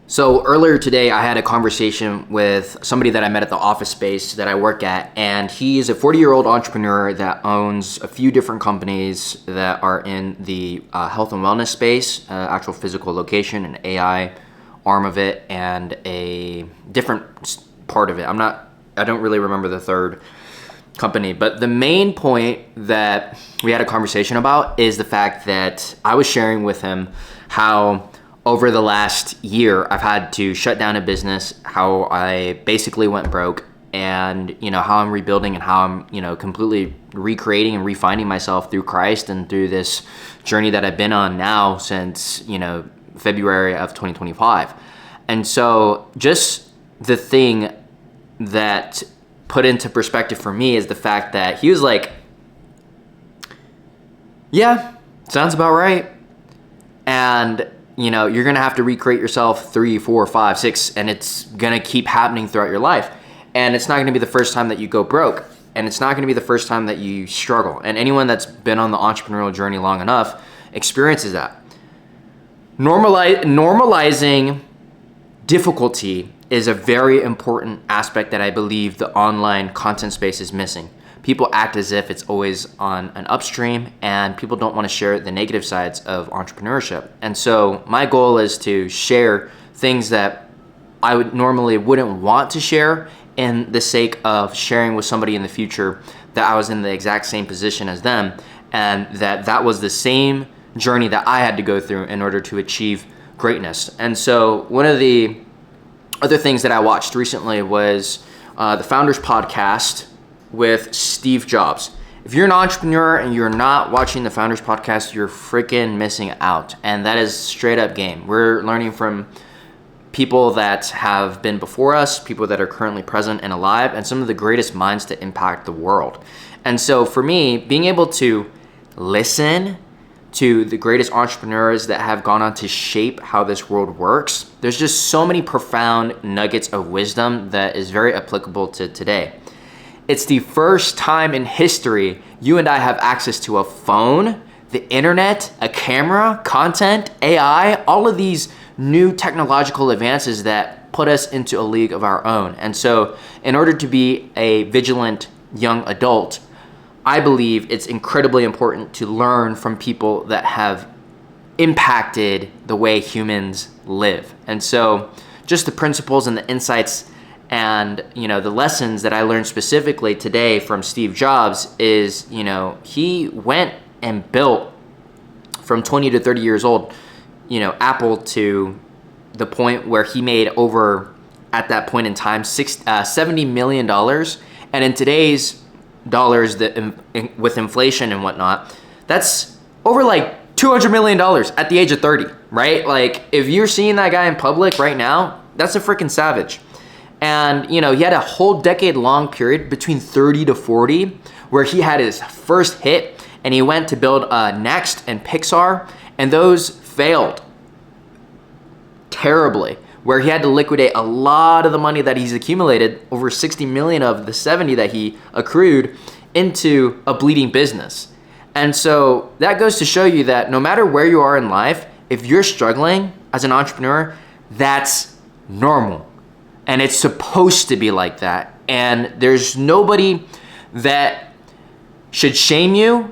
So earlier today, I had a conversation with somebody that I met at the office space that I work at, and he is a 40-year-old entrepreneur that owns a few different companies that are in the health and wellness space, actual physical location, an AI arm of it, and a different part of it. I don't really remember the third company, but the main point that we had a conversation about is the fact that I was sharing with him how over the last year, I've had to shut down a business, how I basically went broke, and how I'm rebuilding and how I'm completely recreating and refining myself through Christ and through this journey that I've been on now since February of 2025. And so just the thing that put into perspective for me is the fact that he was like, yeah, sounds about right. And you're going to have to recreate yourself 3, 4, 5, 6, and it's going to keep happening throughout your life. And it's not going to be the first time that you go broke. And it's not going to be the first time that you struggle. And anyone that's been on the entrepreneurial journey long enough experiences that. Normalizing difficulty is a very important aspect that I believe the online content space is missing. People act as if it's always on an upstream, and people don't want to share the negative sides of entrepreneurship. And so my goal is to share things that I wouldn't want to share in the sake of sharing with somebody in the future that I was in the exact same position as them, and that was the same journey that I had to go through in order to achieve greatness. And so one of the other things that I watched recently was the Founders Podcast with Steve Jobs. If you're an entrepreneur and you're not watching the Founders Podcast, you're freaking missing out. And that is straight up game. We're learning from people that have been before us, people that are currently present and alive, and some of the greatest minds to impact the world. And so for me, being able to listen to the greatest entrepreneurs that have gone on to shape how this world works, there's just so many profound nuggets of wisdom that is very applicable to today. It's the first time in history you and I have access to a phone, the internet, a camera, content, AI, all of these new technological advances that put us into a league of our own. And so in order to be a vigilant young adult, I believe it's incredibly important to learn from people that have impacted the way humans live. And so just the principles and the insights and the lessons that I learned specifically today from Steve Jobs is, he went and built from 20 to 30 years old, Apple, to the point where he made over, at that point in time, $70 million. And in today's dollars, with inflation and whatnot, that's over like $200 million at the age of 30, right? Like, if you're seeing that guy in public right now, that's a freaking savage. And, he had a whole decade-long period between 30 to 40 where he had his first hit, and he went to build Next and Pixar, and those failed terribly, where he had to liquidate a lot of the money that he's accumulated, over 60 million of the 70 that he accrued, into a bleeding business. And so that goes to show you that no matter where you are in life, if you're struggling as an entrepreneur, that's normal. And it's supposed to be like that. And there's nobody that should shame you.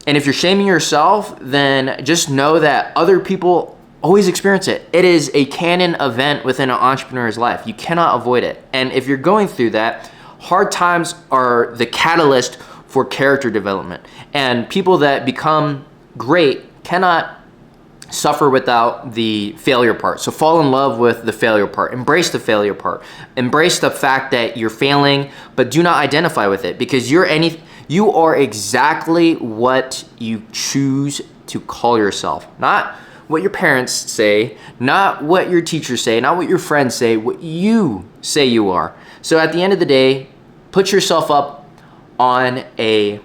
And if you're shaming yourself, then just know that other people always experience it. It is a canon event within an entrepreneur's life. You cannot avoid it. And if you're going through that, hard times are the catalyst for character development. And people that become great cannot suffer without the failure part. So fall in love with the failure part. Embrace the failure part. Embrace the fact that you're failing, but do not identify with it, because you are exactly what you choose to call yourself. Not what your parents say, not what your teachers say, not what your friends say, what you say you are. So at the end of the day, put yourself up on a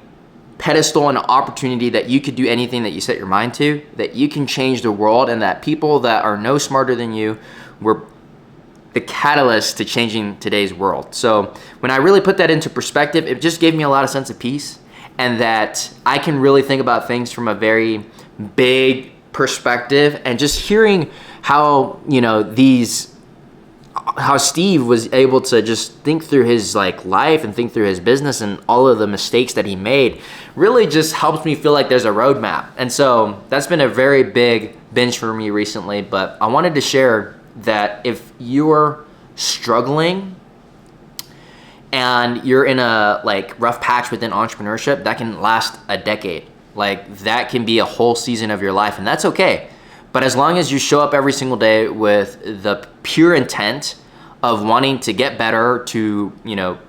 pedestal and an opportunity that you could do anything that you set your mind to, that you can change the world, and that people that are no smarter than you were the catalyst to changing today's world. So when I really put that into perspective, it just gave me a lot of sense of peace, and that I can really think about things from a very big perspective. And just hearing how, how Steve was able to just think through his like life and think through his business and all of the mistakes that he made really just helps me feel like there's a roadmap. And so that's been a very big binge for me recently. But I wanted to share that if you're struggling and you're in a like rough patch within entrepreneurship, that can last a decade. Like that can be a whole season of your life, and that's okay. But as long as you show up every single day with the pure intent of wanting to get better, to,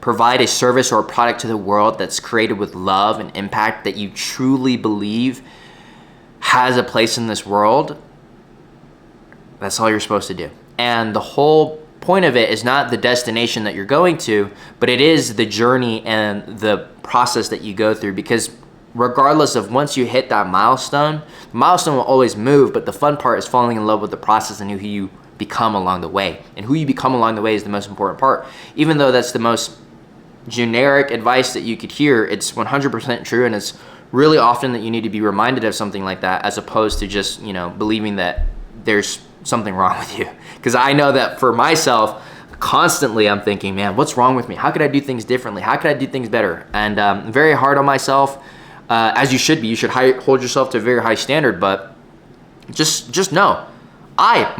provide a service or a product to the world that's created with love and impact that you truly believe has a place in this world, that's all you're supposed to do. And the whole point of it is not the destination that you're going to, but it is the journey and the process that you go through. Because regardless of once you hit that milestone, the milestone will always move, but the fun part is falling in love with the process and who you become along the way. And who you become along the way is the most important part. Even though that's the most generic advice that you could hear, it's 100% true, and it's really often that you need to be reminded of something like that, as opposed to just, believing that there's something wrong with you. Because I know that for myself, constantly I'm thinking, man, what's wrong with me? How could I do things differently? How could I do things better? And I'm very hard on myself. As you should be. You should hold yourself to a very high standard, but just know, I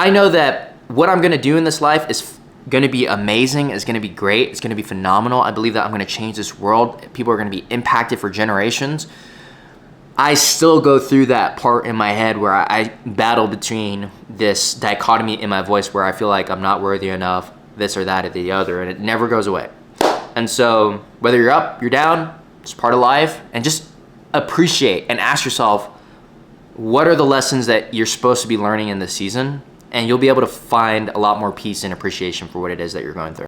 know that what I'm gonna do in this life is gonna be amazing, it's gonna be great, it's gonna be phenomenal. I believe that I'm gonna change this world. People are gonna be impacted for generations. I still go through that part in my head where I battle between this dichotomy in my voice where I feel like I'm not worthy enough, this or that or the other, and it never goes away. And so whether you're up, you're down, it's part of life, and just appreciate and ask yourself, what are the lessons that you're supposed to be learning in this season? And you'll be able to find a lot more peace and appreciation for what it is that you're going through.